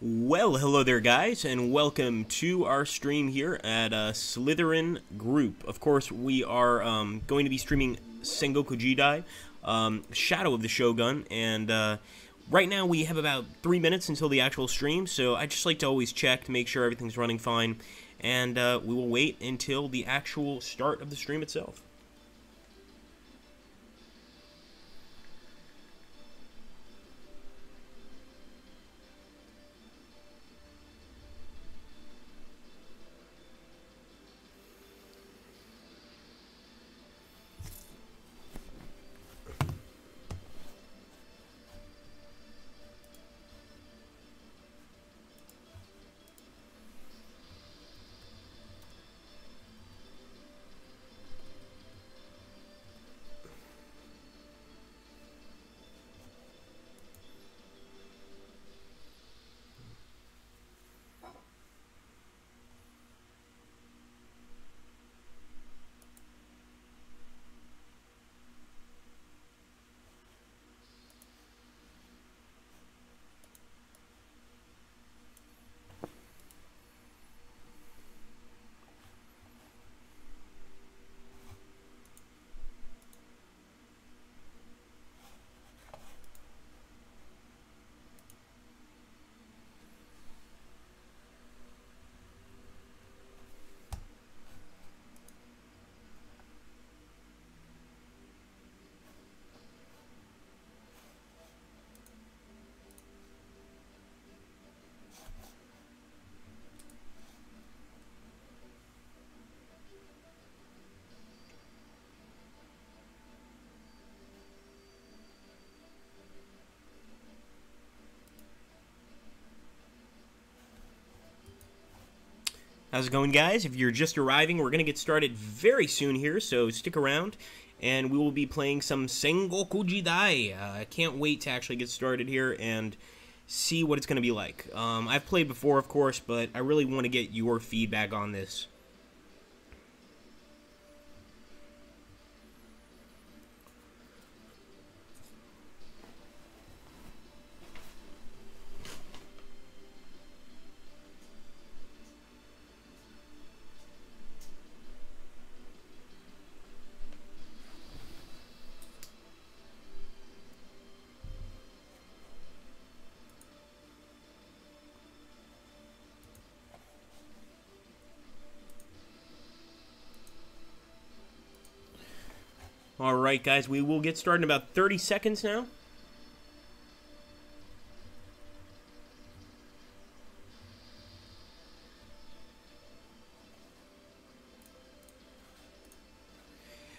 Well, hello there, guys, and welcome to our stream here at Slytherin Group. Of course, we are going to be streaming Sengoku Jidai, Shadow of the Shogun, and right now we have about 3 minutes until the actual stream, so I just like to always check to make sure everything's running fine, and we will wait until the actual start of the stream itself. How's it going, guys? If you're just arriving, we're going to get started very soon here, so stick around, and we will be playing some Sengoku Jidai. I can't wait to actually get started here and see what it's going to be like. I've played before, of course, but I really want to get your feedback on this. Alright, guys, we will get started in about 30 seconds now.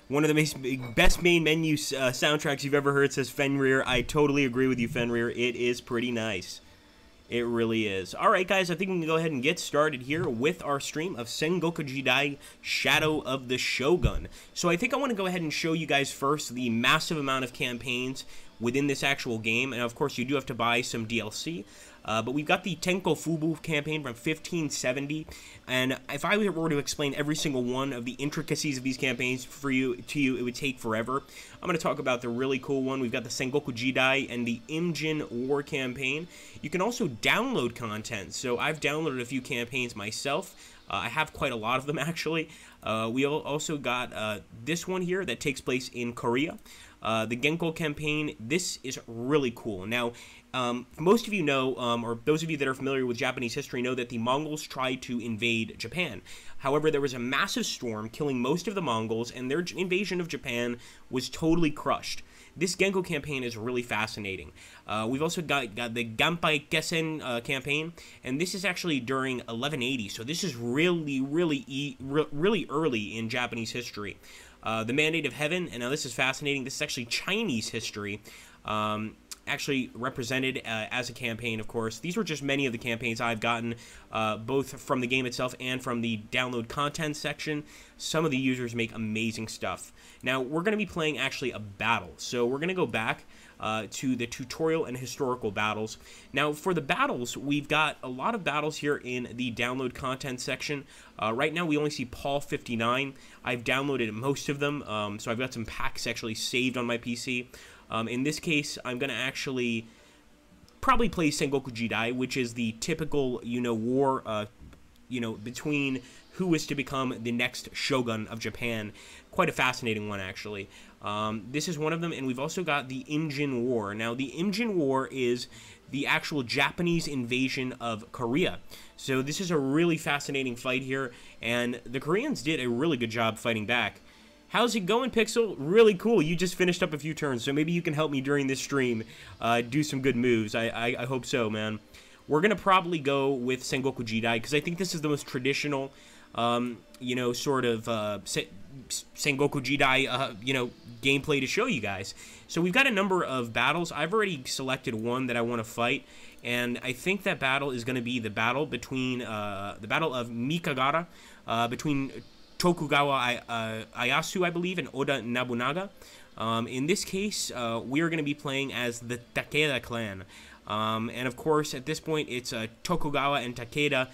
One of the best main menu soundtracks you've ever heard, says Fenrir. I totally agree with you, Fenrir. It is pretty nice. It really is. Alright, guys, I think we can go ahead and get started here with our stream of Sengoku Jidai, Shadow of the Shogun. So I think I want to go ahead and show you guys first the massive amount of campaigns within this actual game. And, of course, you do have to buy some DLC. But we've got the Tenko Fubu campaign from 1570, and if I were to explain every single one of the intricacies of these campaigns to you, it would take forever. I'm going to talk about the really cool one. We've got the Sengoku Jidai and the Imjin War campaign. You can also download content, so I've downloaded a few campaigns myself. I have quite a lot of them, actually. We also got this one here that takes place in Korea. The Genko campaign, this is really cool. Now, most of you know, or those of you that are familiar with Japanese history know that the Mongols tried to invade Japan. However, there was a massive storm killing most of the Mongols, and their invasion of Japan was totally crushed. This Genko campaign is really fascinating. We've also got the Ganpai Kesen campaign, and this is actually during 1180, so this is really early in Japanese history. The Mandate of Heaven, and now this is fascinating, this is actually Chinese history, actually represented as a campaign, of course. These were just many of the campaigns I've gotten, both from the game itself and from the download content section. Some of the users make amazing stuff. Now, we're going to be playing actually a battle, so we're going to go back to the tutorial and historical battles. Now, for the battles, we've got a lot of battles here in the download content section. Right now, we only see Paul 59. I've downloaded most of them, so I've got some packs actually saved on my PC. In this case, I'm going to actually probably play Sengoku Jidai, which is the typical, war, between who is to become the next shogun of Japan. Quite a fascinating one, actually. This is one of them, and we've also got the Imjin War. Now, the Imjin War is the actual Japanese invasion of Korea. So this is a really fascinating fight here, and the Koreans did a really good job fighting back. How's it going, Pixel? Really cool. You just finished up a few turns, so maybe you can help me during this stream do some good moves. I hope so, man. We're going to probably go with Sengoku Jidai, because I think this is the most traditional, sort of Sengoku Jidai, gameplay to show you guys. So we've got a number of battles. I've already selected one that I want to fight, and I think that battle is going to be the battle between, the Battle of Mikagara, between Tokugawa Ieyasu, I believe, and Oda Nobunaga. In this case, we are going to be playing as the Takeda clan. And of course, at this point, it's Tokugawa and Takeda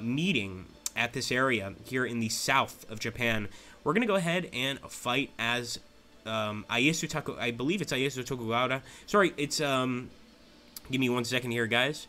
meeting at this area here in the south of Japan. We're going to go ahead and fight as Ieyasu I believe it's Ieyasu Tokugawa. Sorry, it's, give me 1 second here, guys.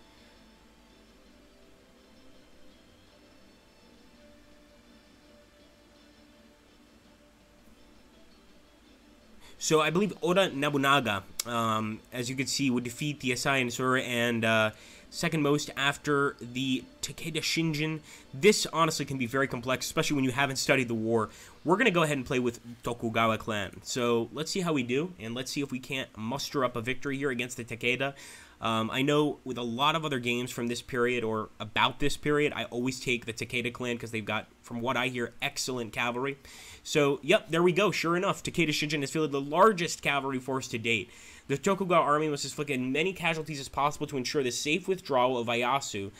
So I believe Oda Nobunaga, as you can see, would defeat the Asai and Sura, and second most after the Takeda Shinjin. This honestly can be very complex, especially when you haven't studied the war. We're going to go ahead and play with Tokugawa clan. So let's see how we do, and let's see if we can't muster up a victory here against the Takeda. I know with a lot of other games from this period or about this period, I always take the Takeda clan because they've got, from what I hear, excellent cavalry. So, yep, there we go. Sure enough, Takeda Shinjin has fielded the largest cavalry force to date. The Tokugawa army must inflict as many casualties as possible to ensure the safe withdrawal of Ieyasu,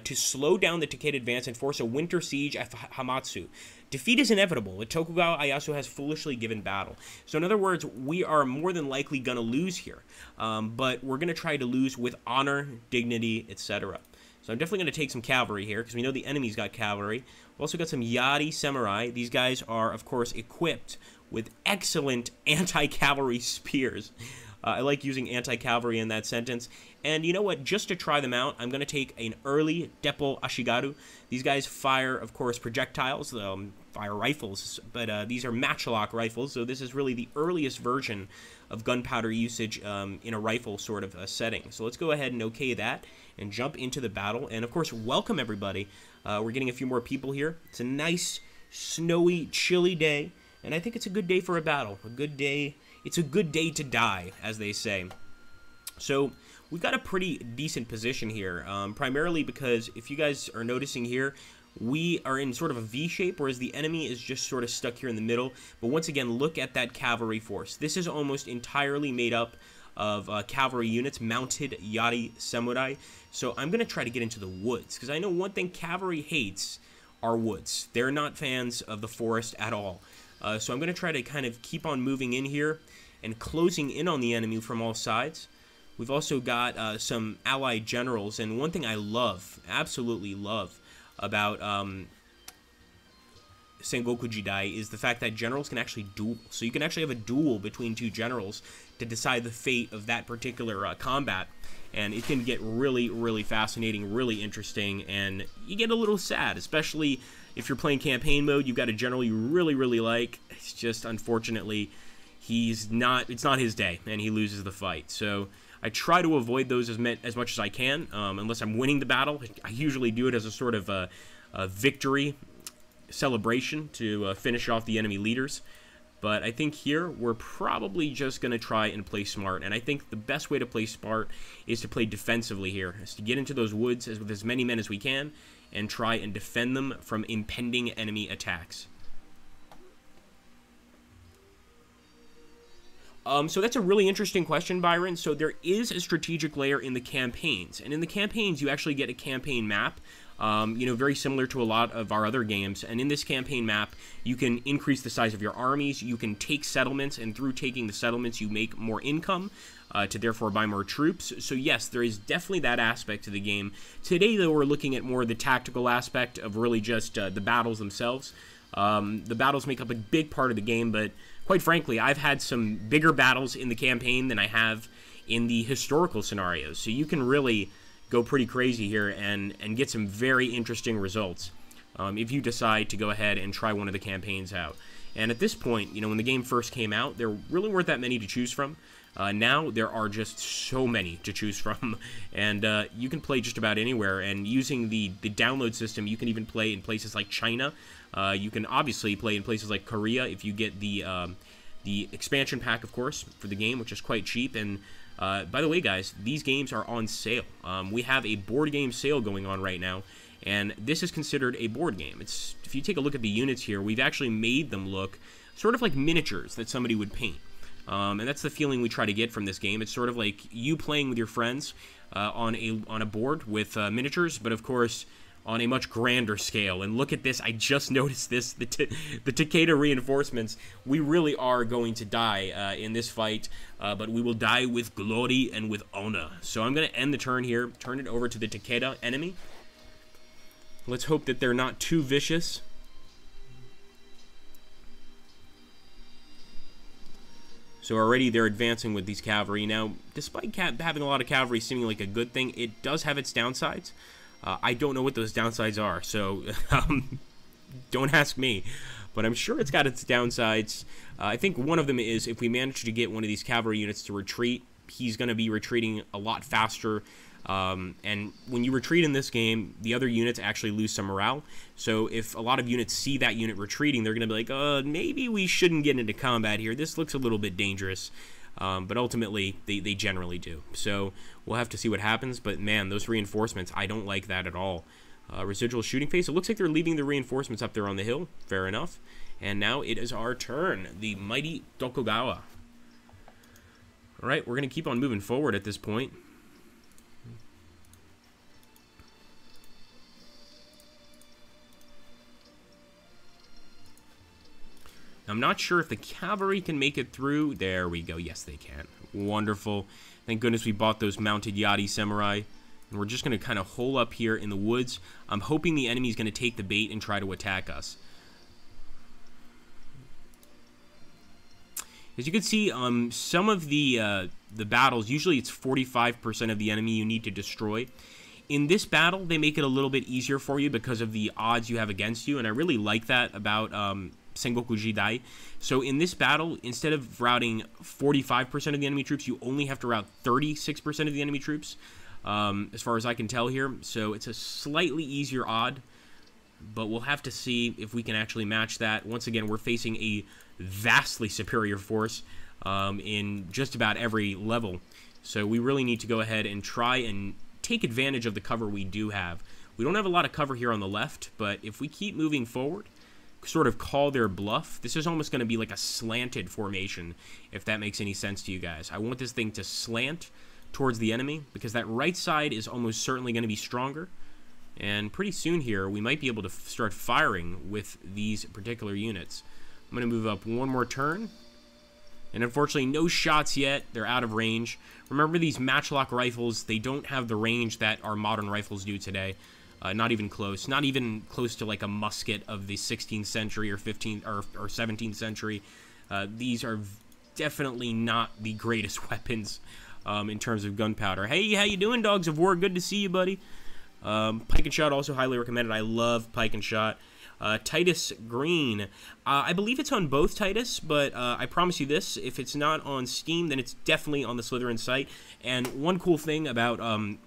to slow down the Takeda advance and force a winter siege at Hamatsu. Defeat is inevitable, but Tokugawa Ieyasu has foolishly given battle. So in other words, we are more than likely going to lose here, but we're going to try to lose with honor, dignity, etc. So I'm definitely going to take some cavalry here, because we know the enemy's got cavalry. We've also got some Yari samurai. These guys are, of course, equipped with excellent anti-cavalry spears. I like using anti-cavalry in that sentence. And you know what? Just to try them out, I'm going to take an early Deppo Ashigaru. These guys fire, of course, projectiles, fire rifles, but these are matchlock rifles, so this is really the earliest version of gunpowder usage in a rifle sort of setting. So let's go ahead and okay that and jump into the battle. And, of course, welcome, everybody. We're getting a few more people here. It's a nice, snowy, chilly day, and I think it's a good day for a battle. A good day. It's a good day to die, as they say. So we've got a pretty decent position here, primarily because if you guys are noticing here, we are in sort of a V shape, whereas the enemy is just sort of stuck here in the middle. But once again, look at that cavalry force. This is almost entirely made up of cavalry units, mounted Yari samurai. So I'm going to try to get into the woods, because I know one thing cavalry hates are woods. They're not fans of the forest at all. So I'm going to try to kind of keep on moving in here and closing in on the enemy from all sides. We've also got some allied generals, and one thing I love, absolutely love, about Sengoku Jidai is the fact that generals can actually duel. So you can actually have a duel between two generals to decide the fate of that particular combat. And it can get really, really fascinating, really interesting, and you get a little sad, especially if you're playing campaign mode. You've got a general you really, really like. It's just, unfortunately, it's not his day, and he loses the fight. So I try to avoid those as much as I can, unless I'm winning the battle. I usually do it as a sort of a victory celebration to finish off the enemy leaders. But I think here we're probably just going to try and play smart. And I think the best way to play smart is to play defensively here, is to get into those woods with as many men as we can and try and defend them from impending enemy attacks. So that's a really interesting question, Byron. So there is a strategic layer in the campaigns. And in the campaigns, you actually get a campaign map, very similar to a lot of our other games. And in this campaign map, you can increase the size of your armies. You can take settlements, and through taking the settlements, you make more income to therefore buy more troops. So yes, there is definitely that aspect to the game. Today, though, we're looking at more the tactical aspect of really just the battles themselves. The battles make up a big part of the game, but quite frankly, I've had some bigger battles in the campaign than I have in the historical scenarios. So you can really go pretty crazy here and get some very interesting results if you decide to go ahead and try one of the campaigns out. And at this point, you know, when the game first came out, there really weren't that many to choose from. Now there are just so many to choose from, and you can play just about anywhere. And using the download system, you can even play in places like China. You can obviously play in places like Korea if you get the expansion pack, of course, for the game, which is quite cheap. And by the way, guys, these games are on sale. We have a board game sale going on right now, and this is considered a board game. It's, if you take a look at the units here, we've actually made them look sort of like miniatures that somebody would paint. And that's the feeling we try to get from this game. It's sort of like you playing with your friends on a board with miniatures, but of course on a much grander scale. And look at this, I just noticed this, the Takeda reinforcements. We really are going to die in this fight, but we will die with glory and with honor. So I'm going to end the turn here, turn it over to the Takeda enemy. Let's hope that they're not too vicious. So already they're advancing with these cavalry. Now, despite having a lot of cavalry seeming like a good thing, it does have its downsides. I don't know what those downsides are, so don't ask me. But I'm sure it's got its downsides. I think one of them is if we manage to get one of these cavalry units to retreat, he's going to be retreating a lot faster. And when you retreat in this game, the other units actually lose some morale. So if a lot of units see that unit retreating, they're going to be like, maybe we shouldn't get into combat here. This looks a little bit dangerous. But ultimately, they generally do. So we'll have to see what happens. But man, those reinforcements, I don't like that at all. Residual shooting phase. It looks like they're leaving the reinforcements up there on the hill. Fair enough. And now it is our turn. The mighty Tokugawa. All right, we're going to keep on moving forward at this point. I'm not sure if the cavalry can make it through. There we go. Yes, they can. Wonderful. Thank goodness we bought those mounted Yadi samurai. And we're just going to kind of hole up here in the woods. I'm hoping the enemy's going to take the bait and try to attack us. As you can see, some of the battles, usually it's 45% of the enemy you need to destroy. In this battle, they make it a little bit easier for you because of the odds you have against you, and I really like that about Sengoku Jidai. So in this battle, instead of routing 45% of the enemy troops, you only have to route 36% of the enemy troops, as far as I can tell here. So it's a slightly easier odd, but we'll have to see if we can actually match that. Once again, we're facing a vastly superior force in just about every level. So we really need to go ahead and try and take advantage of the cover we do have. We don't have a lot of cover here on the left, but if we keep moving forward, sort of call their bluff, this is almost going to be like a slanted formation, if that makes any sense to you guys. I want this thing to slant towards the enemy, because that right side is almost certainly going to be stronger. And pretty soon here, we might be able to start firing with these particular units. I'm going to move up one more turn. And unfortunately, no shots yet. They're out of range. Remember, these matchlock rifles, they don't have the range that our modern rifles do today. Not even close. Not even close to like a musket of the 16th century or 15th or 17th century. These are definitely not the greatest weapons in terms of gunpowder. Hey, how you doing, Dogs of War? Good to see you, buddy. Pike and Shot, also highly recommended. I love Pike and Shot. Titus Green. I believe it's on both, Titus, but I promise you this, if it's not on Steam, then it's definitely on the Slytherin site. And one cool thing about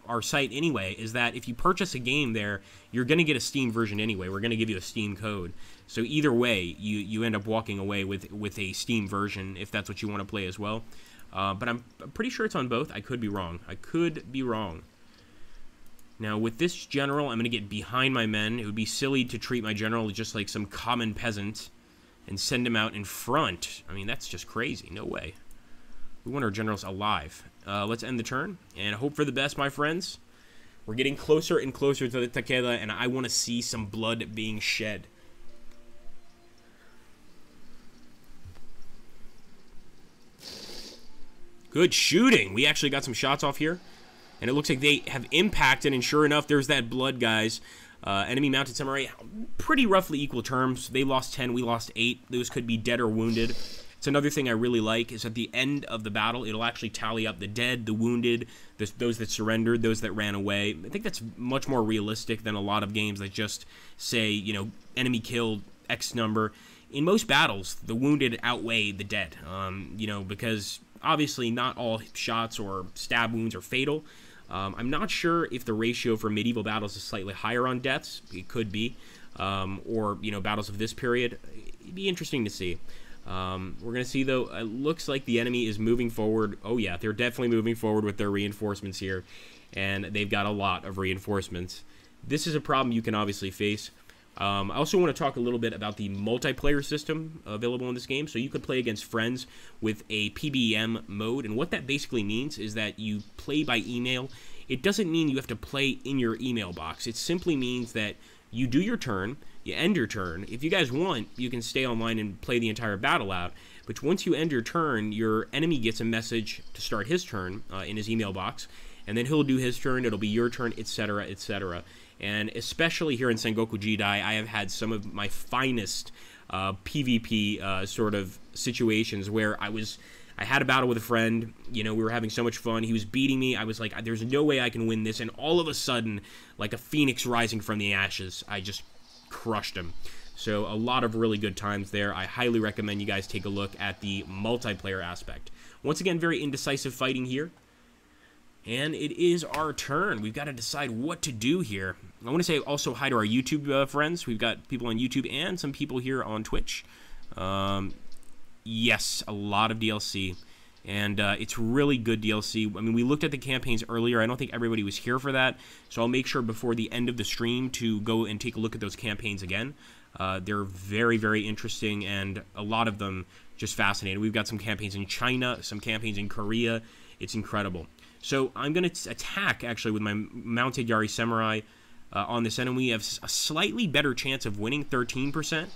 our site anyway is that if you purchase a game there, you're going to get a Steam version anyway. We're going to give you a Steam code. So either way, you end up walking away with a Steam version if that's what you want to play as well. But I'm pretty sure it's on both. I could be wrong. I could be wrong. Now, with this general, I'm going to get behind my men. It would be silly to treat my general just like some common peasant and send him out in front. I mean, that's just crazy. No way. We want our generals alive. Let's end the turn and hope for the best, my friends. We're getting closer and closer to the Takeda, and I want to see some blood being shed. Good shooting. We actually got some shots off here. And it looks like they have impacted, and sure enough, there's that blood, guys. Enemy mounted samurai, pretty roughly equal terms. They lost 10, we lost 8. Those could be dead or wounded. It's another thing I really like is at the end of the battle, it'll actually tally up the dead, the wounded, those that surrendered, those that ran away. I think that's much more realistic than a lot of games that just say, you know, enemy killed X number. In most battles, the wounded outweigh the dead, you know, because obviously not all shots or stab wounds are fatal. I'm not sure if the ratio for medieval battles is slightly higher on deaths. It could be. Or, you know, battles of this period. It'd be interesting to see. We're going to see, though, it looks like the enemy is moving forward. Oh, yeah, they're definitely moving forward with their reinforcements here. And they've got a lot of reinforcements. This is a problem you can obviously face. I also want to talk a little bit about the multiplayer system available in this game. So you could play against friends with a PBM mode. And what that basically means is that you play by email. It doesn't mean you have to play in your email box. It simply means that you do your turn, you end your turn. If you guys want, you can stay online and play the entire battle out. But once you end your turn, your enemy gets a message to start his turn in his email box. And then he'll do his turn, it'll be your turn, etc., etc. And especially here in Sengoku Jidai, I have had some of my finest PvP sort of situations where I had a battle with a friend, you know, we were having so much fun, he was beating me, I was like, there's no way I can win this, and all of a sudden, like a phoenix rising from the ashes, I just crushed him. So a lot of really good times there. I highly recommend you guys take a look at the multiplayer aspect. Once again, very indecisive fighting here. And it is our turn. We've got to decide what to do here. I want to say also hi to our YouTube friends. We've got people on YouTube and some people here on Twitch. Yes, a lot of DLC. And it's really good DLC. I mean, we looked at the campaigns earlier. I don't think everybody was here for that. So I'll make sure before the end of the stream to go and take a look at those campaigns again. They're very, very interesting, and a lot of them just fascinating. We've got some campaigns in China, some campaigns in Korea. It's incredible. So I'm going to attack, actually, with my mounted Yari Samurai on this enemy. We have a slightly better chance of winning, 13%.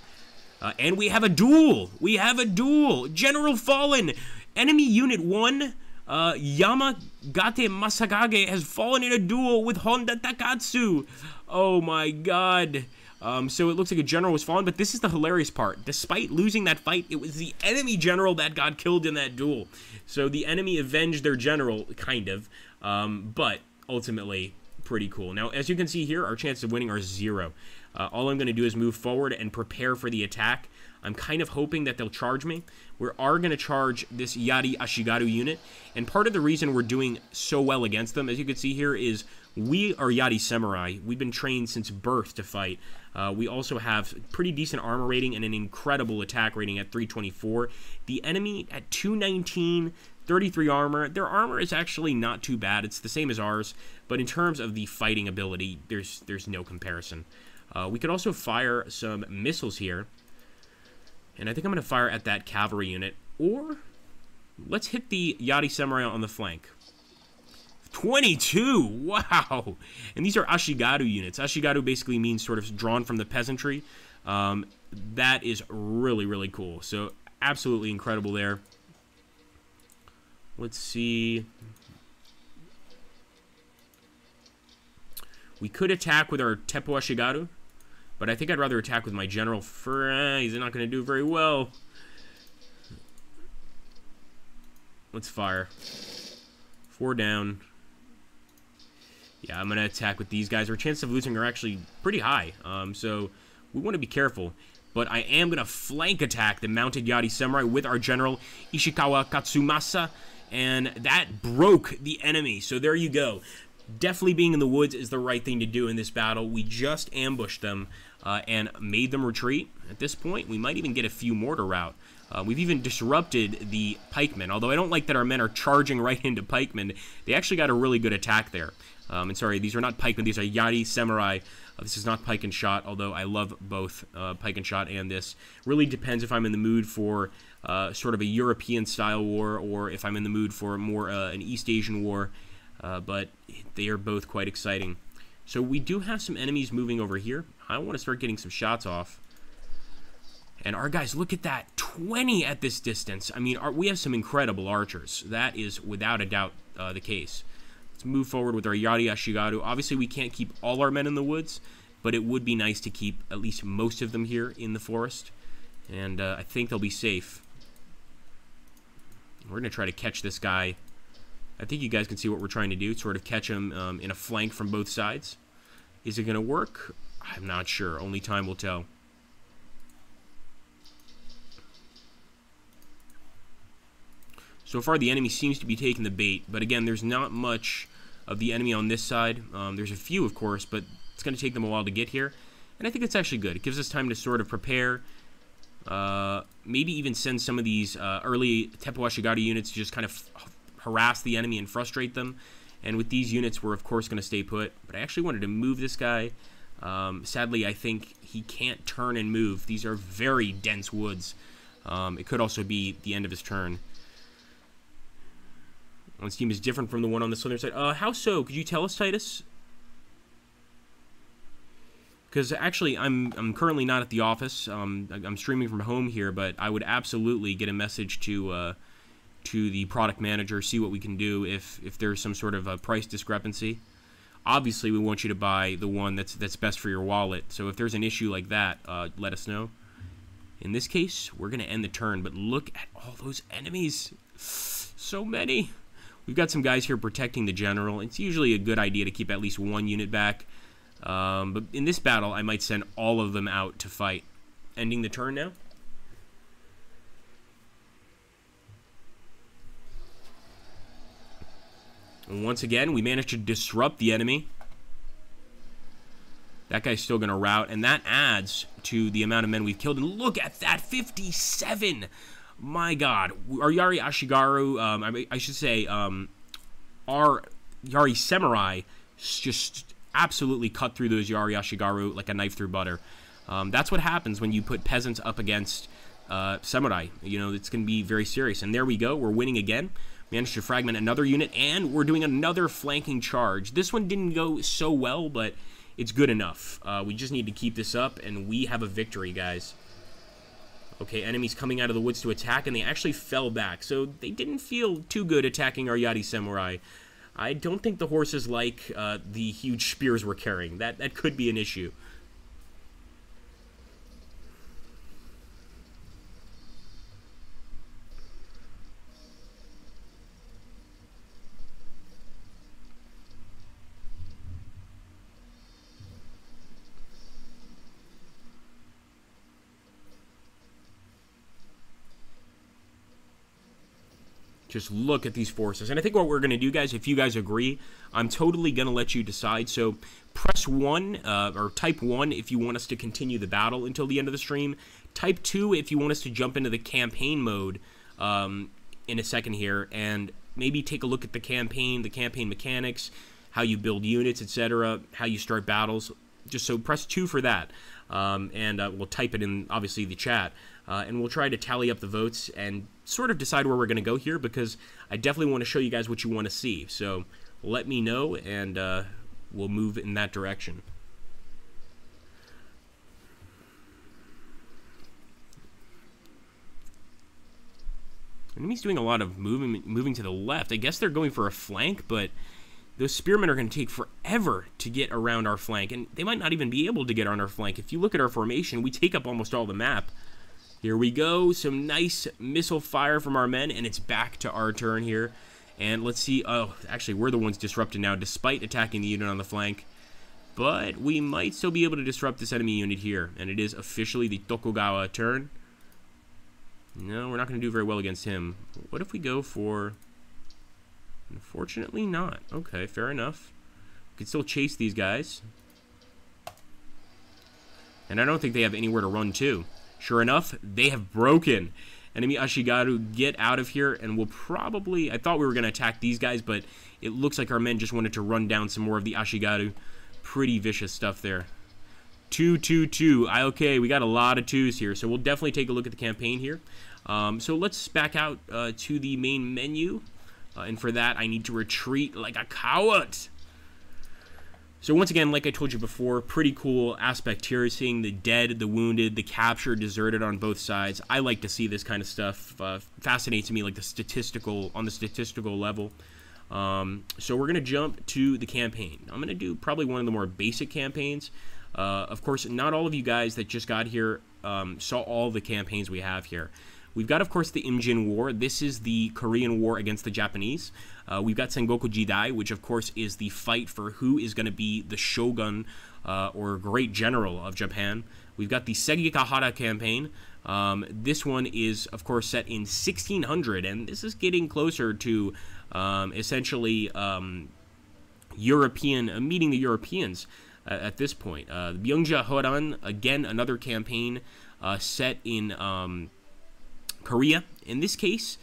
And we have a duel! We have a duel! General fallen! Enemy Unit 1, Yamagate Masagage, has fallen in a duel with Honda Takatsu. Oh my god. So it looks like a general was fallen, but this is the hilarious part. Despite losing that fight, it was the enemy general that got killed in that duel. So the enemy avenged their general, kind of, but ultimately pretty cool. Now, as you can see here, our chances of winning are 0. All I'm going to do is move forward and prepare for the attack. I'm kind of hoping that they'll charge me. We are going to charge this Yari Ashigaru unit, and part of the reason we're doing so well against them, as you can see here, is we are Yari Samurai. We've been trained since birth to fight. We also have pretty decent armor rating and an incredible attack rating at 324. The enemy at 219, 33 armor. Their armor is actually not too bad. It's the same as ours, but in terms of the fighting ability, there's no comparison. We could also fire some missiles here. And I think I'm going to fire at that cavalry unit. Or, let's hit the Yari Samurai on the flank. 22! Wow! And these are Ashigaru units. Ashigaru basically means sort of drawn from the peasantry. That is really, really cool. So, absolutely incredible there. Let's see. We could attack with our Teppo Ashigaru. But I think I'd rather attack with my general. He's not going to do very well. Let's fire. 4 down. Yeah, I'm going to attack with these guys. Our chances of losing are actually pretty high. So we want to be careful. But I am going to flank attack the mounted Yari Samurai with our general, Ishikawa Katsumasa. And that broke the enemy. So there you go. Definitely being in the woods is the right thing to do in this battle. We just ambushed them and made them retreat. At this point, we might even get a few mortar rout. We've even disrupted the pikemen. Although I don't like that our men are charging right into pikemen. They actually got a really good attack there. And sorry, these are not pikemen. These are Yari Samurai. This is not pike and shot, although I love both pike and shot and this. Really depends if I'm in the mood for sort of a European-style war or if I'm in the mood for more an East Asian war. But they are both quite exciting. So we do have some enemies moving over here. I want to start getting some shots off. And our guys, look at that. 20 at this distance. I mean, we have some incredible archers. That is without a doubt the case. Let's move forward with our Yari Ashigaru. Obviously, we can't keep all our men in the woods, but it would be nice to keep at least most of them here in the forest. And I think they'll be safe. We're going to try to catch this guy. I think you guys can see what we're trying to do, sort of catch him in a flank from both sides. Is it going to work? I'm not sure. Only time will tell. So far, the enemy seems to be taking the bait, but again, there's not much of the enemy on this side. There's a few, of course, but it's going to take them a while to get here, and I think it's actually good. It gives us time to sort of prepare, maybe even send some of these early Teppo Ashigaru units to just kind of harass the enemy and frustrate them, and with these units, we're, of course, going to stay put, but I actually wanted to move this guy. Sadly, I think he can't turn and move. These are very dense woods. It could also be the end of his turn. This team is different from the one on the southern side. How so? Could you tell us, Titus? Because actually, I'm currently not at the office. I'm streaming from home here, but I would absolutely get a message to the product manager, see what we can do if there's some sort of a price discrepancy. Obviously, we want you to buy the one that's best for your wallet. So if there's an issue like that, let us know. In this case, we're going to end the turn, but look at all those enemies. So many. We've got some guys here protecting the general. It's usually a good idea to keep at least one unit back. But in this battle, I might send all of them out to fight. Ending the turn now. And once again, we managed to disrupt the enemy. That guy's still going to rout, and that adds to the amount of men we've killed. And look at that, 57! My God, our Yari Ashigaru, I should say, our Yari Samurai just absolutely cut through those Yari Ashigaru like a knife through butter. That's what happens when you put peasants up against Samurai. You know, it's going to be very serious. And there we go, we're winning again. Managed to fragment another unit, and we're doing another flanking charge. This one didn't go so well, but it's good enough. We just need to keep this up, and we have a victory, guys. Okay, enemies coming out of the woods to attack, and they actually fell back. So they didn't feel too good attacking our Yari Samurai. I don't think the horses like the huge spears we're carrying. That could be an issue. Just look at these forces. And I think what we're going to do, guys, if you guys agree, I'm totally going to let you decide. So press 1, or type 1 if you want us to continue the battle until the end of the stream. Type 2 if you want us to jump into the campaign mode in a second here. And maybe take a look at the campaign mechanics, how you build units, etc., how you start battles. Just so press 2 for that. And we'll type it in, obviously, the chat. And we'll try to tally up the votes and sort of decide where we're going to go here, because I definitely want to show you guys what you want to see. So let me know, and we'll move in that direction. Enemy's doing a lot of moving to the left. I guess they're going for a flank, but those spearmen are going to take forever to get around our flank, and they might not even be able to get on our flank. If you look at our formation, we take up almost all the map. Here we go, some nice missile fire from our men, and it's back to our turn here. And let's see, oh, actually, we're the ones disrupted now, despite attacking the unit on the flank. But we might still be able to disrupt this enemy unit here, and it is officially the Tokugawa turn. No, we're not going to do very well against him. What if we go for... Unfortunately not. Okay, fair enough. We can still chase these guys. And I don't think they have anywhere to run to. Sure enough, they have broken. Enemy Ashigaru, get out of here, and we'll probably... I thought we were going to attack these guys, but it looks like our men just wanted to run down some more of the Ashigaru. Pretty vicious stuff there. 2, 2, 2. Okay, we got a lot of 2s here, so we'll definitely take a look at the campaign here. So let's back out to the main menu, and for that, I need to retreat like a coward. So once again, like I told you before, pretty cool aspect here, seeing the dead, the wounded, the captured, deserted on both sides. I like to see this kind of stuff. Fascinates me, like on the statistical level. So we're gonna jump to the campaign. I'm gonna do probably one of the more basic campaigns. Of course, not all of you guys that just got here saw all the campaigns we have here. We've got, of course, the Imjin War. This is the Korean War against the Japanese. We've got Sengoku Jidai, which, of course, is the fight for who is going to be the shogun or great general of Japan. We've got the Sekigahara campaign. This one is, of course, set in 1600, and this is getting closer to essentially European, meeting the Europeans at this point. The Byungja Horan, again, another campaign set in Korea. In this case,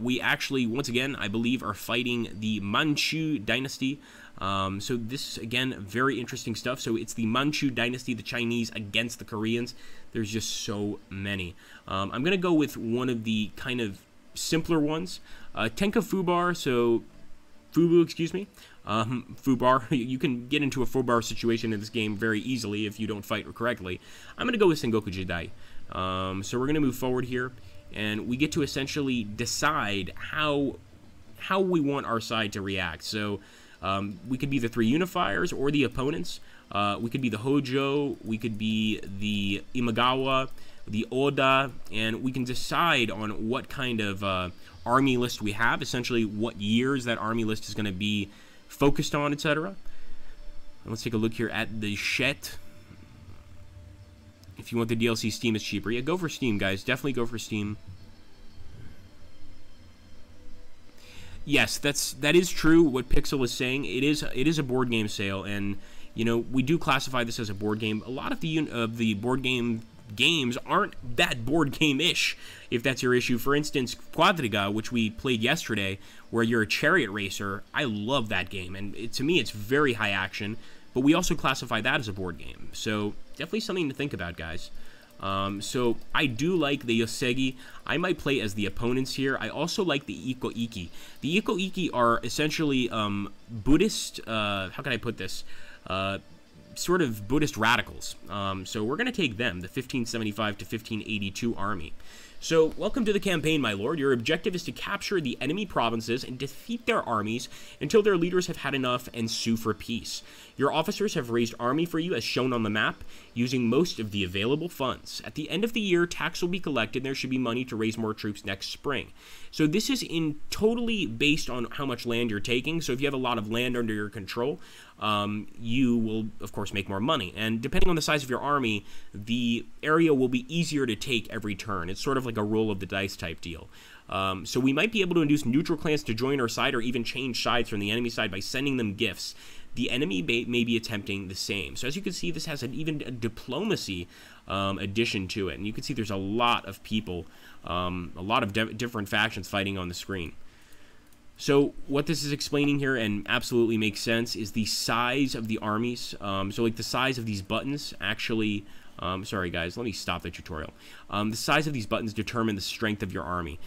we actually, once again, I believe, are fighting the Manchu dynasty. So this, again, very interesting stuff. So it's the Manchu dynasty, the Chinese against the Koreans. There's just so many. I'm going to go with one of the kind of simpler ones. Tenka Fubar, so Fubu, excuse me. Fubar, you can get into a Fubar situation in this game very easily if you don't fight correctly. I'm going to go with Sengoku Jidai. So we're going to move forward here, and we get to essentially decide how we want our side to react. So we could be the three unifiers or the opponents. We could be the Hojo, we could be the Imagawa, the Oda, and we can decide on what kind of army list we have, essentially what years that army list is going to be focused on, etc. Let's take a look here at the Shet. If you want the DLC, Steam is cheaper. Yeah, go for Steam, guys. Definitely go for Steam. Yes, that is true. What Pixel is saying, it is a board game sale, and you know we do classify this as a board game. A lot of the board game games aren't that board game-ish, if that's your issue. For instance, Quadriga, which we played yesterday, where you're a chariot racer. I love that game, and to me, it's very high action. But we also classify that as a board game, so definitely something to think about, guys. So I do like the Yosegi. I might play as the opponents here. I also like the Iko-Iki. The Iko-Iki are essentially Buddhist, how can I put this? Sort of Buddhist radicals. So we're going to take them, the 1575 to 1582 army. So, welcome to the campaign, my lord. Your objective is to capture the enemy provinces and defeat their armies until their leaders have had enough and sue for peace. Your officers have raised army for you as shown on the map, using most of the available funds. At the end of the year, tax will be collected, and there should be money to raise more troops next spring. So this is totally based on how much land you're taking. So if you have a lot of land under your control, you will, of course, make more money. And depending on the size of your army, the area will be easier to take every turn. It's sort of like a roll of the dice type deal. So we might be able to induce neutral clans to join our side or even change sides from the enemy side by sending them gifts. The enemy may be attempting the same. So as you can see, this has even a diplomacy addition to it. And you can see there's a lot of people, a lot of different factions fighting on the screen. So what this is explaining here, and absolutely makes sense, is the size of the armies. So like the size of these buttons actually... sorry guys, let me stop the tutorial. The size of these buttons determine the strength of your army.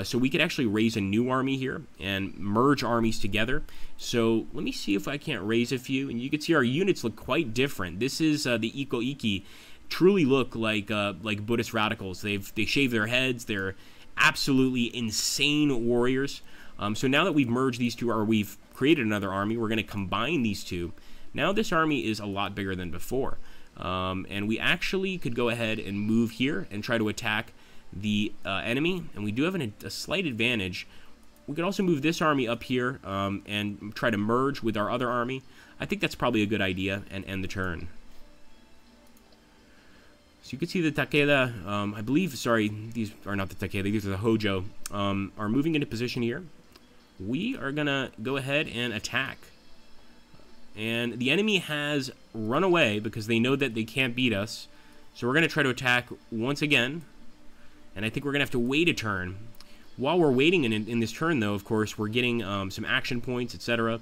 So we could actually raise a new army here and merge armies together. So let me see if I can't raise a few, and you can see our units look quite different. This is the Iko-Iki, truly look like Buddhist radicals. They shave their heads. They're absolutely insane warriors. So now that we've merged these two, or we've created another army, we're going to combine these two. Now this army is a lot bigger than before. And we actually could go ahead and move here and try to attack the enemy. And we do have a slight advantage. We could also move this army up here and try to merge with our other army. I think that's probably a good idea, and end the turn. So you can see the Takeda, I believe, sorry, these are not the Takeda, these are the Hojo, are moving into position here. We are going to go ahead and attack. And the enemy has run away because they know that they can't beat us. So we're going to try to attack once again. And I think we're going to have to wait a turn. While we're waiting in this turn, though, of course, we're getting some action points, etc.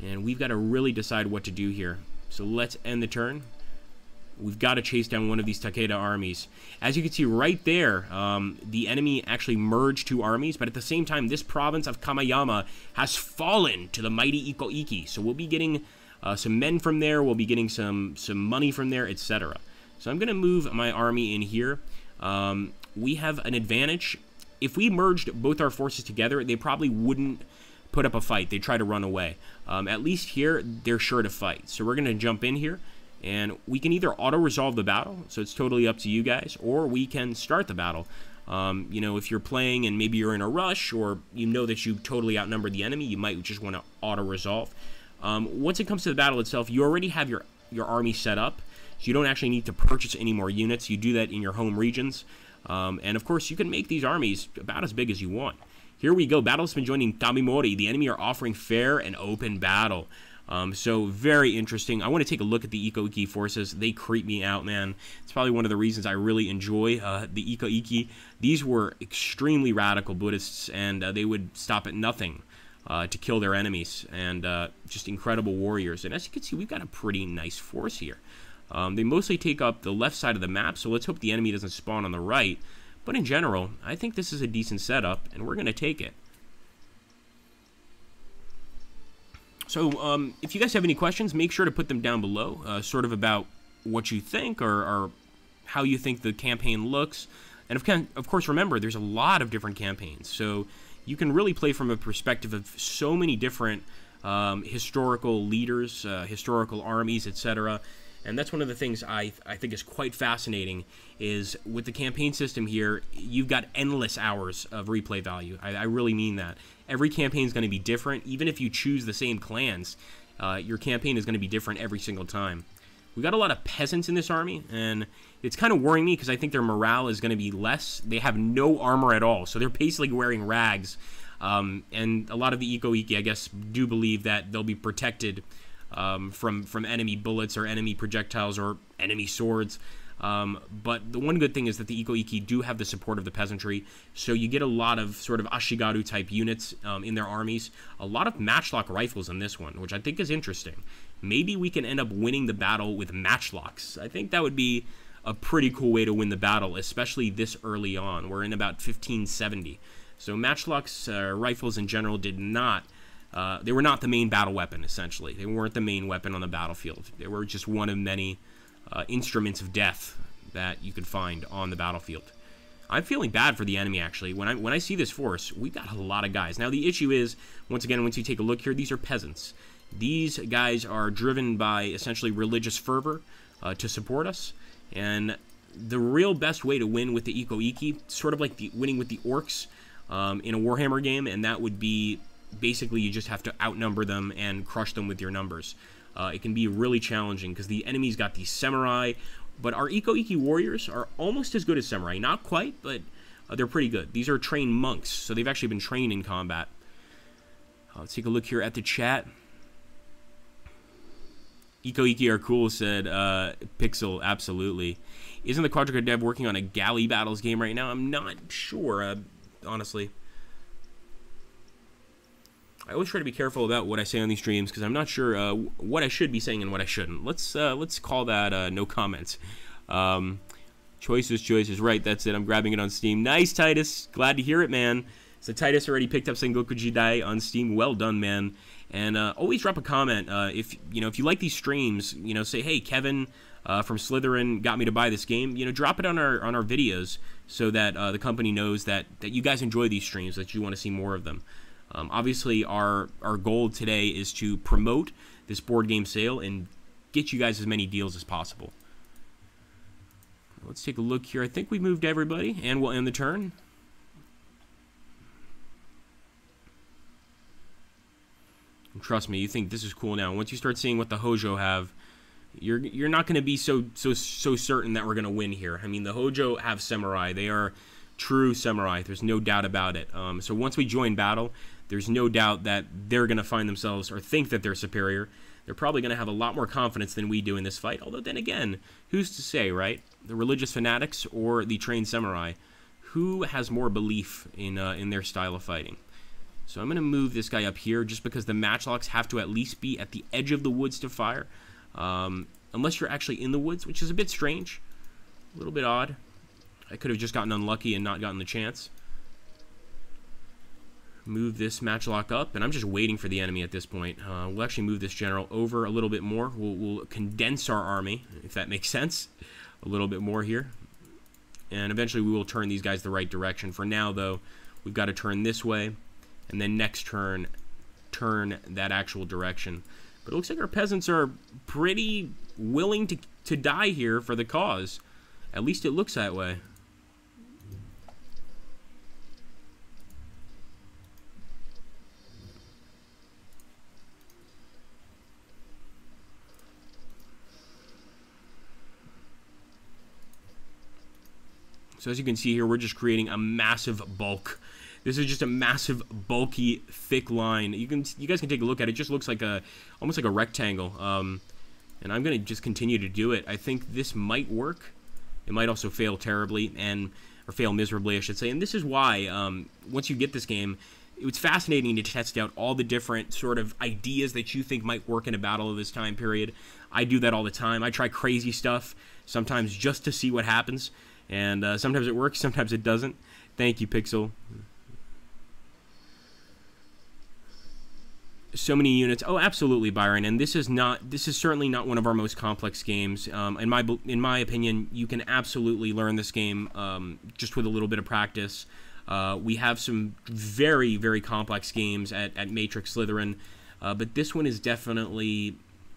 And we've got to really decide what to do here. So let's end the turn. We've got to chase down one of these Takeda armies. As you can see right there, the enemy actually merged two armies, but at the same time, this province of Kamayama has fallen to the mighty Iko-Iki. So we'll be getting some men from there, we'll be getting some money from there, etc. So I'm going to move my army in here. We have an advantage. If we merged both our forces together, they probably wouldn't put up a fight. They'd try to run away. At least here, they're sure to fight. So we're going to jump in here. And we can either auto-resolve the battle, so it's totally up to you guys, or we can start the battle. You know, if you're playing and maybe you're in a rush, or you know that you totally outnumber the enemy, you might just want to auto-resolve. Once it comes to the battle itself, you already have your army set up, so you don't actually need to purchase any more units. You do that in your home regions. And of course, you can make these armies about as big as you want. Here we go. Battle has been joining Tamimori. The enemy are offering fair and open battle. So very interesting. I want to take a look at the Iko-Iki forces. They creep me out, man. It's probably one of the reasons I really enjoy the Iko-Iki. These were extremely radical Buddhists, and they would stop at nothing to kill their enemies, and just incredible warriors. And as you can see, we've got a pretty nice force here. They mostly take up the left side of the map, so let's hope the enemy doesn't spawn on the right. But in general, I think this is a decent setup, and we're going to take it. So, if you guys have any questions, make sure to put them down below, sort of about what you think, or how you think the campaign looks. And of course, remember, there's a lot of different campaigns, so you can really play from a perspective of so many different historical leaders, historical armies, etc. And that's one of the things I think is quite fascinating, is with the campaign system here, you've got endless hours of replay value. I really mean that. Every campaign is going to be different. Even if you choose the same clans, your campaign is going to be different every single time. We got a lot of peasants in this army, and it's kind of worrying me because I think their morale is going to be less. They have no armor at all, so they're basically wearing rags. And a lot of the Iko-Iki, I guess, do believe that they'll be protected from enemy bullets or enemy projectiles or enemy swords. But the one good thing is that the Iko-Iki do have the support of the peasantry, so you get a lot of sort of Ashigaru type units in their armies. A lot of matchlock rifles in this one, which I think is interesting. Maybe we can end up winning the battle with matchlocks. I think that would be a pretty cool way to win the battle, especially this early on. We're in about 1570. So matchlocks rifles in general did not... they were not the main battle weapon, essentially. They weren't the main weapon on the battlefield. They were just one of many instruments of death that you could find on the battlefield. I'm feeling bad for the enemy, actually. When I see this force, we've got a lot of guys. Now, the issue is, once again, once you take a look here, these are peasants. These guys are driven by, essentially, religious fervor to support us. And the real best way to win with the Iko-Iki, sort of like winning with the orcs in a Warhammer game, and that would be... basically, you just have to outnumber them and crush them with your numbers. It can be really challenging because the enemy's got these samurai, but our Iko-Iki warriors are almost as good as samurai. Not quite, but they're pretty good. These are trained monks, so they've actually been trained in combat. Let's take a look here at the chat. Iko-Iki are cool, said Pixel. Absolutely. Isn't the Quadriga dev working on a galley battles game right now? I'm not sure, honestly. I always try to be careful about what I say on these streams because I'm not sure what I should be saying and what I shouldn't. Let's call that no comments. Choices. Right, that's it. I'm grabbing it on Steam. Nice, Titus. Glad to hear it, man. So Titus already picked up Sengoku Jidai on Steam. Well done, man. And always drop a comment if you like these streams. Say, hey, Kevin from Slytherin got me to buy this game. Drop it on our videos so that the company knows that you guys enjoy these streams, that you want to see more of them. Obviously, our goal today is to promote this board game sale and get you guys as many deals as possible. Let's take a look here. I think we moved everybody, and we'll end the turn. And trust me, you think this is cool now. Once you start seeing what the Hojo have, you're not going to be so certain that we're going to win here. I mean, the Hojo have samurai. They are true samurai. There's no doubt about it. So once we join battle, there's no doubt that they're going to find themselves or think that they're superior. They're probably going to have a lot more confidence than we do in this fight. Although then again, who's to say, right? The religious fanatics or the trained samurai? Who has more belief in their style of fighting? So I'm going to move this guy up here just because the matchlocks have to at least be at the edge of the woods to fire. Unless you're actually in the woods, which is a bit strange. A little bit odd. I could have just gotten unlucky and not gotten the chance. Move this matchlock up, and I'm just waiting for the enemy at this point. We'll actually move this general over a little bit more. We'll condense our army, if that makes sense, a little bit more here. And eventually we will turn these guys the right direction. For now, though, we've got to turn this way, and then next turn, turn that actual direction. But it looks like our peasants are pretty willing to die here for the cause. At least it looks that way. So as you can see here, we're just creating a massive bulk. This is just a massive, bulky, thick line. You guys can take a look at it. It just looks like almost like a rectangle. And I'm going to just continue to do it. I think this might work. It might also fail terribly, or fail miserably, I should say. And this is why, once you get this game, it's fascinating to test out all the different sort of ideas that you think might work in a battle of this time period. I do that all the time. I try crazy stuff, sometimes just to see what happens. And sometimes it works, sometimes it doesn't. Thank you, Pixel. So many units. Oh, absolutely, Byron. And this is certainly not one of our most complex games. In my opinion, you can absolutely learn this game just with a little bit of practice. We have some very, very complex games at Matrix Slytherin, but this one is definitely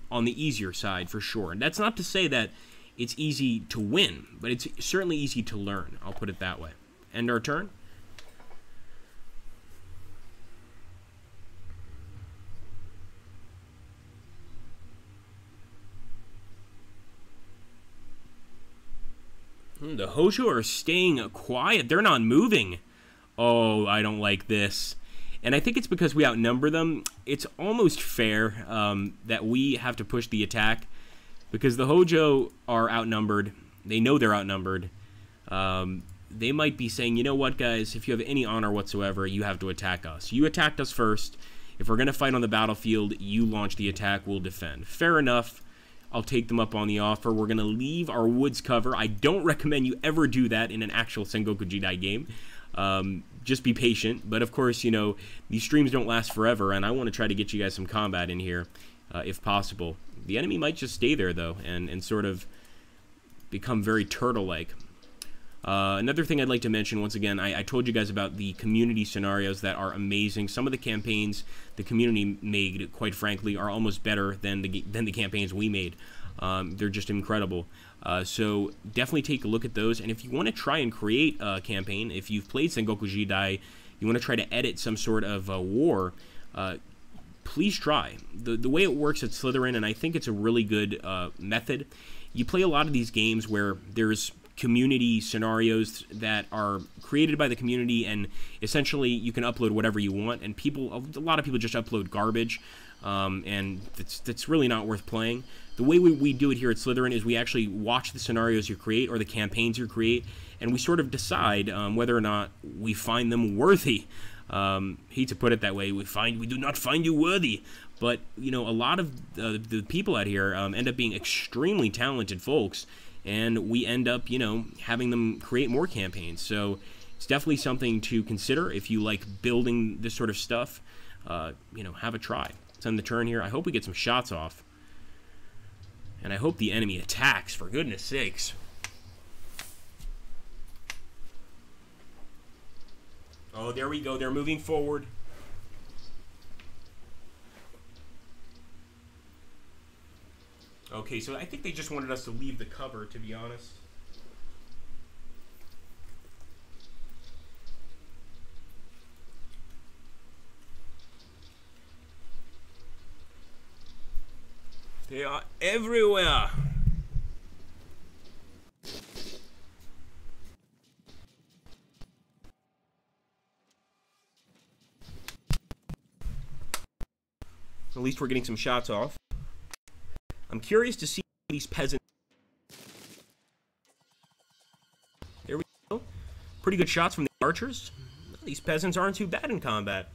on the easier side for sure. And that's not to say that it's easy to win, but it's certainly easy to learn. I'll put it that way. End our turn. The Hojo are staying quiet. They're not moving. Oh, I don't like this. And I think it's because we outnumber them. It's almost fair that we have to push the attack because the Hojo are outnumbered. They know they're outnumbered. They might be saying, you know what, guys, if you have any honor whatsoever, you have to attack us. You attacked us first. If we're going to fight on the battlefield, you launch the attack, we'll defend. Fair enough. I'll take them up on the offer. We're going to leave our woods cover. I don't recommend you ever do that in an actual Sengoku Jidai game. Just be patient. But, of course, you know, these streams don't last forever, and I want to try to get you guys some combat in here, if possible. The enemy might just stay there, though, and sort of become very turtle-like. Another thing I'd like to mention, once again, I told you guys about the community scenarios that are amazing. Some of the campaigns the community made, quite frankly, are almost better than the campaigns we made. They're just incredible. So definitely take a look at those. And if you want to try and create a campaign, if you've played Sengoku Jidai, you want to try to edit some sort of war, please try. The way it works at Slytherin, and I think it's a really good method, you play a lot of these games where there's community scenarios that are created by the community, and essentially you can upload whatever you want, and a lot of people just upload garbage, and it's really not worth playing. The way we do it here at Slytherin is we actually watch the scenarios you create or the campaigns you create, and we sort of decide whether or not we find them worthy. Hate to put it that way, we do not find you worthy, but you know, a lot of the people out here end up being extremely talented folks, and we end up, you know, having them create more campaigns. So it's definitely something to consider if you like building this sort of stuff. You know, have a try. Let's end the turn here. I hope we get some shots off, and I hope the enemy attacks, for goodness sakes. Oh, there we go. They're moving forward. Okay, so I think they just wanted us to leave the cover, to be honest. They are everywhere. At least we're getting some shots off. I'm curious to see these peasants. There we go. Pretty good shots from the archers. These peasants aren't too bad in combat.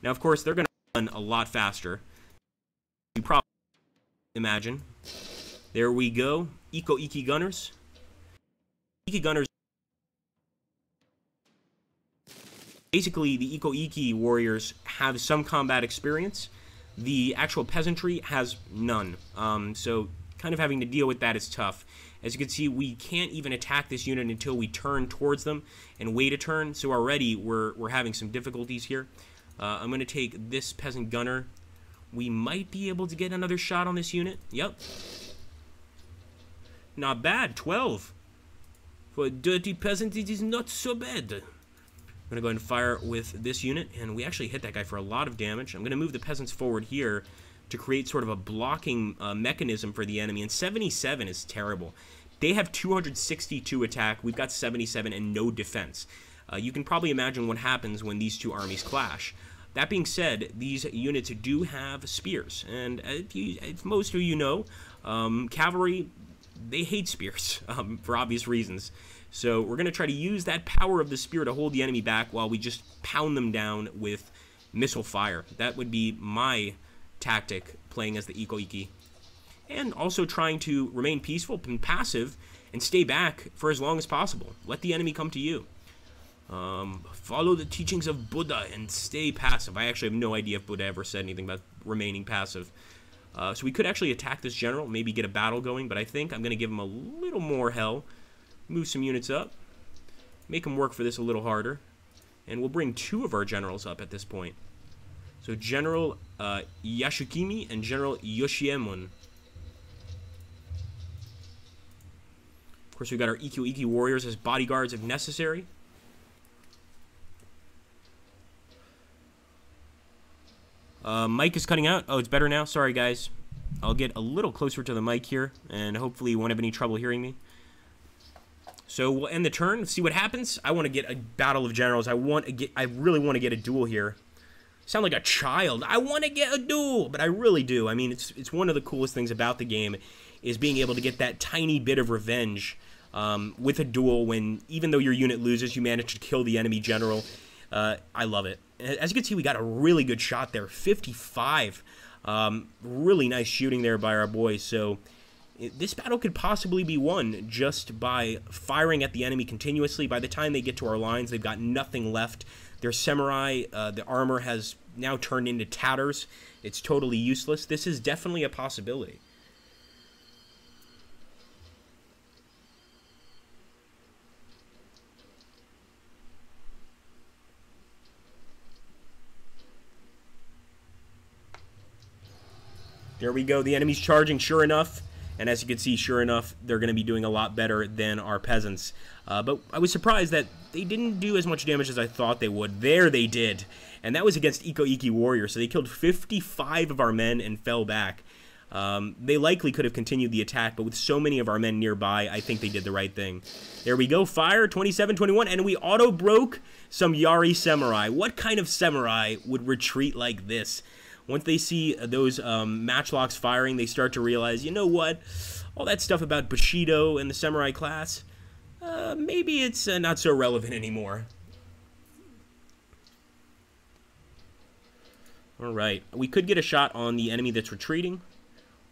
Now, of course, they're going to run a lot faster. You probably imagine. There we go. Iki gunners. Iki gunners. Basically, the Iki warriors have some combat experience. The actual peasantry has none. So kind of having to deal with that is tough. As you can see, we can't even attack this unit until we turn towards them and wait a turn. So already we're having some difficulties here. I'm going to take this peasant gunner. We might be able to get another shot on this unit. Yep. Not bad. 12. For a dirty peasant, it is not so bad. I'm going to go ahead and fire with this unit, and we actually hit that guy for a lot of damage. I'm going to move the peasants forward here to create sort of a blocking mechanism for the enemy, and 77 is terrible. They have 262 attack. We've got 77 and no defense. You can probably imagine what happens when these two armies clash. That being said, these units do have spears, and if most of you know, cavalry, they hate spears for obvious reasons. So we're going to try to use that power of the spear to hold the enemy back while we just pound them down with missile fire. That would be my tactic playing as the Iko-Iki. And also trying to remain peaceful and passive and stay back for as long as possible. Let the enemy come to you. Follow the teachings of Buddha and stay passive. I actually have no idea if Buddha ever said anything about remaining passive. So we could actually attack this general, maybe get a battle going, but I think I'm going to give him a little more hell. Move some units up. Make him work for this a little harder. And we'll bring 2 of our generals up at this point. So General Yashikimi and General Yoshiemon. Of course, we've got our Iko-Iki warriors as bodyguards if necessary. Mic is cutting out. Oh, it's better now. Sorry, guys. I'll get a little closer to the mic here, and hopefully you won't have any trouble hearing me. So we'll end the turn, see what happens. I want to get a battle of generals. I really want to get a duel here. Sound like a child. I want to get a duel, but I really do. I mean, it's one of the coolest things about the game is being able to get that tiny bit of revenge with a duel when, even though your unit loses, you manage to kill the enemy general. I love it. As you can see, we got a really good shot there, 55. Really nice shooting there by our boys. So this battle could possibly be won just by firing at the enemy continuously. By the time they get to our lines, they've got nothing left. Their samurai, the armor has now turned into tatters. It's totally useless. This is definitely a possibility. There we go. The enemy's charging, sure enough. And as you can see, sure enough, they're going to be doing a lot better than our peasants. But I was surprised that they didn't do as much damage as I thought they would. There they did. And that was against Iko-Iki warriors. So they killed 55 of our men and fell back. They likely could have continued the attack, but with so many of our men nearby, I think they did the right thing. There we go. Fire, 27-21. And we auto-broke some Yari samurai. What kind of samurai would retreat like this? Once they see those matchlocks firing, they start to realize, you know what? All that stuff about Bushido and the samurai class, maybe it's not so relevant anymore. Alright, we could get a shot on the enemy that's retreating,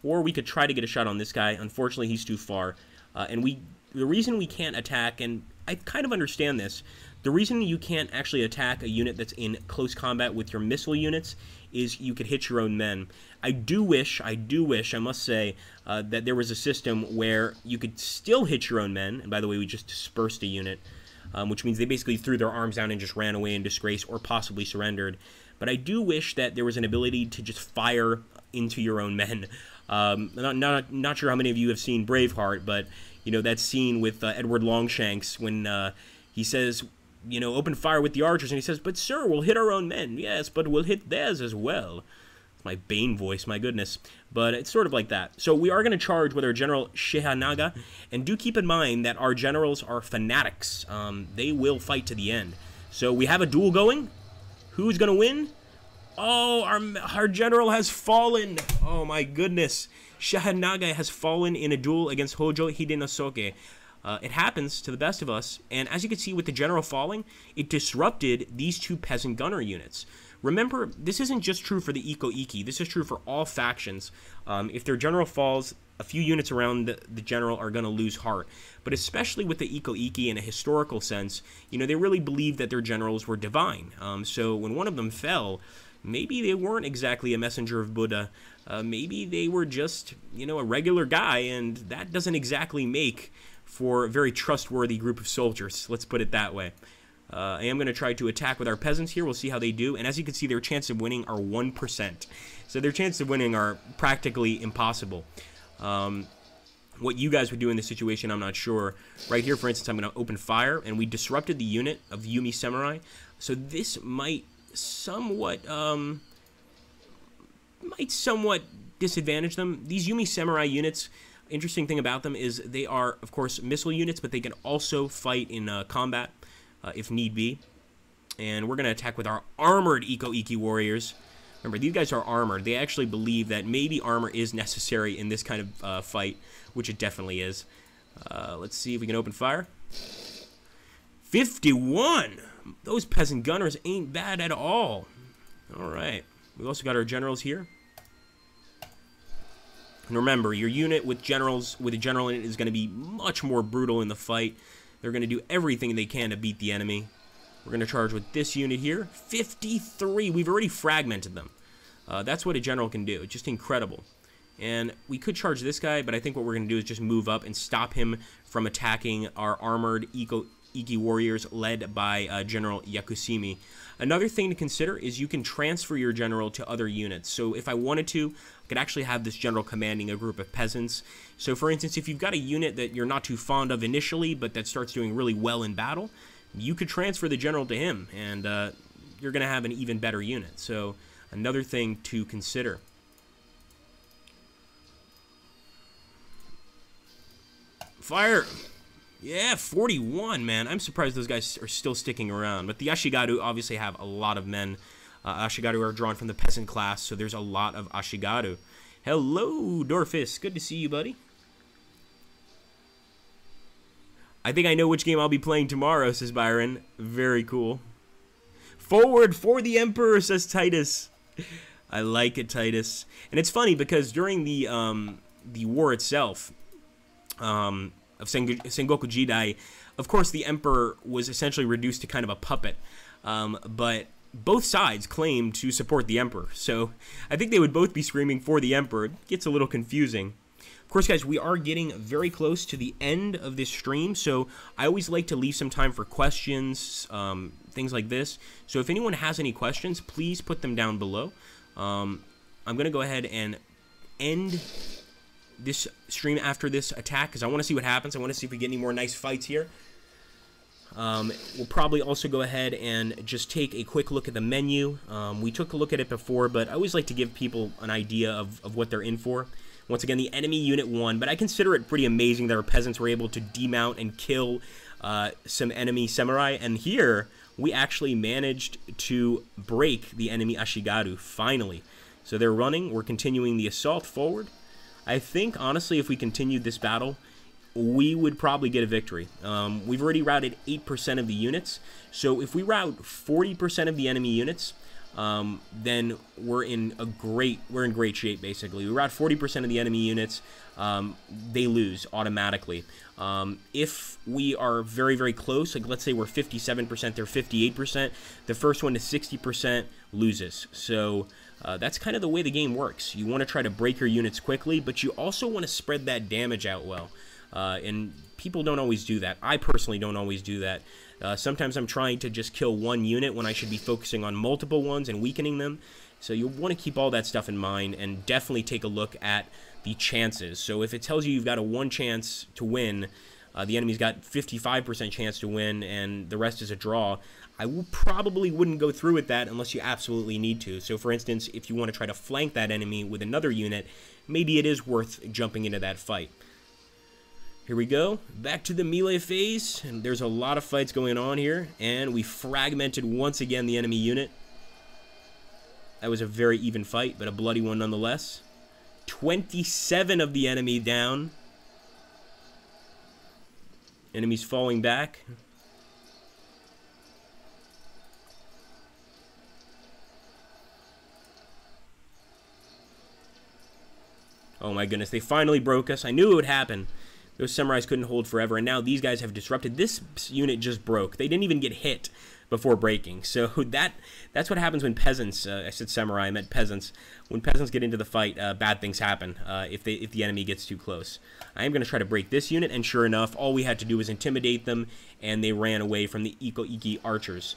or we could try to get a shot on this guy. Unfortunately, he's too far. The reason we can't attack, and I kind of understand this, the reason you can't actually attack a unit that's in close combat with your missile units is you could hit your own men. I do wish, I must say, that there was a system where you could still hit your own men. And by the way, we just dispersed a unit, which means they basically threw their arms down and just ran away in disgrace or possibly surrendered. But I do wish that there was an ability to just fire into your own men. Not sure how many of you have seen Braveheart, but you know that scene with Edward Longshanks when he says, you know, open fire with the archers, and he says, but sir, we'll hit our own men. Yes, but we'll hit theirs as well. It's my Bane voice, my goodness. But it's sort of like that. So we are going to charge with our General Shihanaga, and do keep in mind that our generals are fanatics. They will fight to the end. So we have a duel going. Who's going to win? Oh, our general has fallen. Oh my goodness. Shihanaga has fallen in a duel against Hojo Hidenosuke. It happens to the best of us, and as you can see with the general falling, it disrupted these two peasant gunner units. Remember, this isn't just true for the Iko-Iki, this is true for all factions. If their general falls, a few units around the general are going to lose heart. But especially with the Iko-Iki in a historical sense, you know, they really believed that their generals were divine. So when one of them fell, maybe they weren't exactly a messenger of Buddha. Maybe they were just, you know, a regular guy, and that doesn't exactly make for a very trustworthy group of soldiers. Let's put it that way. I am going to try to attack with our peasants here. We'll see how they do. And as you can see, their chance of winning are 1%. So their chances of winning are practically impossible. What you guys would do in this situation, I'm not sure. Right here, for instance, I'm going to open fire, and we disrupted the unit of Yumi Samurai. So this might somewhat disadvantage them. These Yumi Samurai units Interesting thing about them is they are, of course, missile units, but they can also fight in combat if need be. And we're going to attack with our armored Iko-Iki warriors. Remember, these guys are armored. They actually believe that maybe armor is necessary in this kind of fight, which it definitely is. Let's see if we can open fire. 51! Those peasant gunners ain't bad at all. All right. We've also got our generals here. And remember, your unit with generals, with a general in it, is going to be much more brutal in the fight. They're going to do everything they can to beat the enemy. We're going to charge with this unit here. 53! We've already fragmented them. That's what a general can do. It's just incredible. And we could charge this guy, but I think what we're going to do is just move up and stop him from attacking our armored Iko-Iki warriors led by General Yakusimi. Another thing to consider is you can transfer your general to other units. So if I wanted to, I could actually have this general commanding a group of peasants. So for instance, if you've got a unit that you're not too fond of initially, but that starts doing really well in battle, you could transfer the general to him, and you're going to have an even better unit. So another thing to consider. Fire! Yeah, 41, man. I'm surprised those guys are still sticking around. But the Ashigaru obviously have a lot of men. Ashigaru are drawn from the peasant class, so there's a lot of Ashigaru. Hello, Dorfus. Good to see you, buddy. I think I know which game I'll be playing tomorrow, says Byron. Very cool. Forward for the Emperor, says Titus. I like it, Titus. And it's funny because during the war itself of Sengoku Jidai, of course the Emperor was essentially reduced to kind of a puppet. But both sides claimed to support the Emperor. So I think they would both be screaming for the Emperor. It gets a little confusing. Of course, guys, we are getting very close to the end of this stream, so I always like to leave some time for questions, things like this. So if anyone has any questions, please put them down below. I'm going to go ahead and end this stream after this attack, because I want to see what happens. I want to see if we get any more nice fights here. We'll probably also go ahead and just take a quick look at the menu. We took a look at it before, but I always like to give people an idea of what they're in for. Once again, the enemy unit won, but I consider it pretty amazing that our peasants were able to demount and kill some enemy samurai. And here, we actually managed to break the enemy Ashigaru, finally. So they're running. We're continuing the assault forward. I think, honestly, if we continued this battle, we would probably get a victory. We've already routed 8% of the units. So if we rout 40% of the enemy units, then we're in great shape, basically. We rout 40% of the enemy units, they lose automatically. If we are very, very close, like let's say we're 57%, they're 58%, the first one to 60% loses. So that's kind of the way the game works. You want to try to break your units quickly, but you also want to spread that damage out well. And people don't always do that. I personally don't always do that. Sometimes I'm trying to just kill one unit when I should be focusing on multiple ones and weakening them. So you'll want to keep all that stuff in mind and definitely take a look at the chances. So if it tells you you've got a 1 chance to win, the enemy's got 55% chance to win, and the rest is a draw, I probably wouldn't go through with that unless you absolutely need to. So for instance, if you want to try to flank that enemy with another unit, maybe it is worth jumping into that fight. Here we go, back to the melee phase, and there's a lot of fights going on here, and we fragmented once again the enemy unit. That was a very even fight, but a bloody one nonetheless. 27 of the enemy down. Enemies falling back. Oh my goodness, they finally broke us. I knew it would happen. Those samurais couldn't hold forever, and now these guys have disrupted. This unit just broke. They didn't even get hit before breaking. So that's what happens when peasants, I said samurai, I meant peasants. When peasants get into the fight, bad things happen if the enemy gets too close. I am going to try to break this unit, and sure enough, all we had to do was intimidate them, and they ran away from the Iko-Iki archers.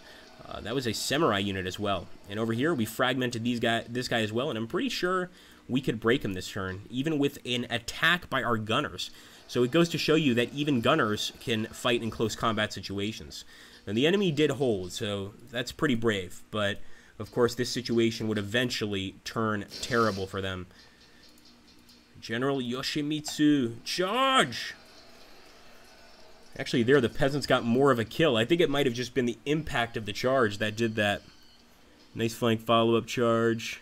That was a samurai unit as well. And over here, we fragmented this guy as well, and I'm pretty sure we could break him this turn, even with an attack by our gunners. So it goes to show you that even gunners can fight in close combat situations. And the enemy did hold, so that's pretty brave. But, of course, this situation would eventually turn terrible for them. General Yoshimitsu, charge! Actually, there the peasants got more of a kill. I think it might have just been the impact of the charge that did that. Nice flank follow-up charge.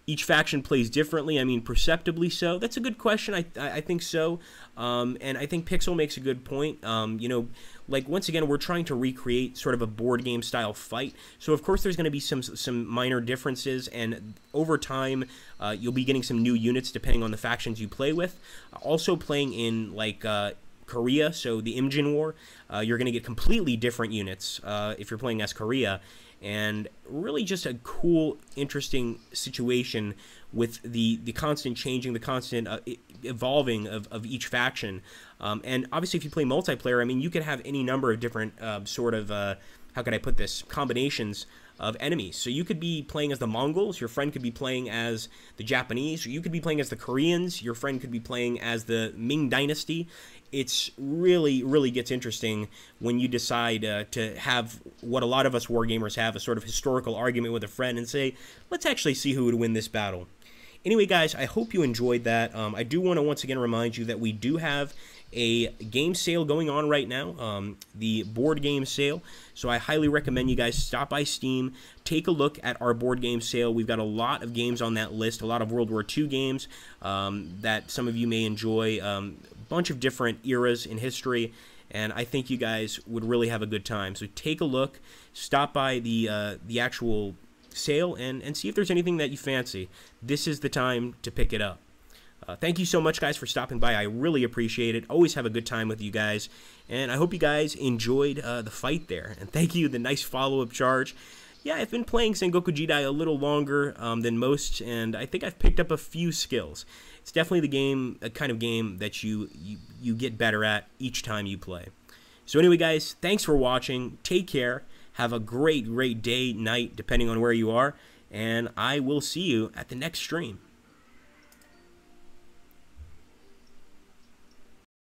Each faction plays differently. I mean, perceptibly so. That's a good question. I think so. And I think Pixel makes a good point. You know, like, once again, we're trying to recreate sort of a board game style fight. So, of course, there's going to be some minor differences. And over time, you'll be getting some new units depending on the factions you play with. Also playing in, like, Korea, so the Imjin War, you're going to get completely different units if you're playing as Korea. And really just a cool, interesting situation with the constant changing, the constant evolving of each faction. And obviously, if you play multiplayer, I mean, you could have any number of different sort of, how could I put this, combinations of enemies. So you could be playing as the Mongols, your friend could be playing as the Japanese, or you could be playing as the Koreans, your friend could be playing as the Ming Dynasty. It's really gets interesting when you decide to have what a lot of us wargamers have, a sort of historical argument with a friend and say, let's actually see who would win this battle. Anyway, guys, I hope you enjoyed that. I do want to once again remind you that we do have a game sale going on right now, the board game sale. So I highly recommend you guys stop by Steam, take a look at our board game sale. We've got a lot of games on that list, a lot of World War II games that some of you may enjoy, a bunch of different eras in history, and I think you guys would really have a good time. So take a look, stop by the actual sale, and see if there's anything that you fancy. This is the time to pick it up. Thank you so much, guys, for stopping by. I really appreciate it. Always have a good time with you guys. And I hope you guys enjoyed the fight there. And thank you, the nice follow-up charge. Yeah, I've been playing Sengoku Jidai a little longer than most, and I think I've picked up a few skills. It's definitely a kind of game that you get better at each time you play. So anyway, guys, thanks for watching. Take care. Have a great day, night, depending on where you are. And I will see you at the next stream.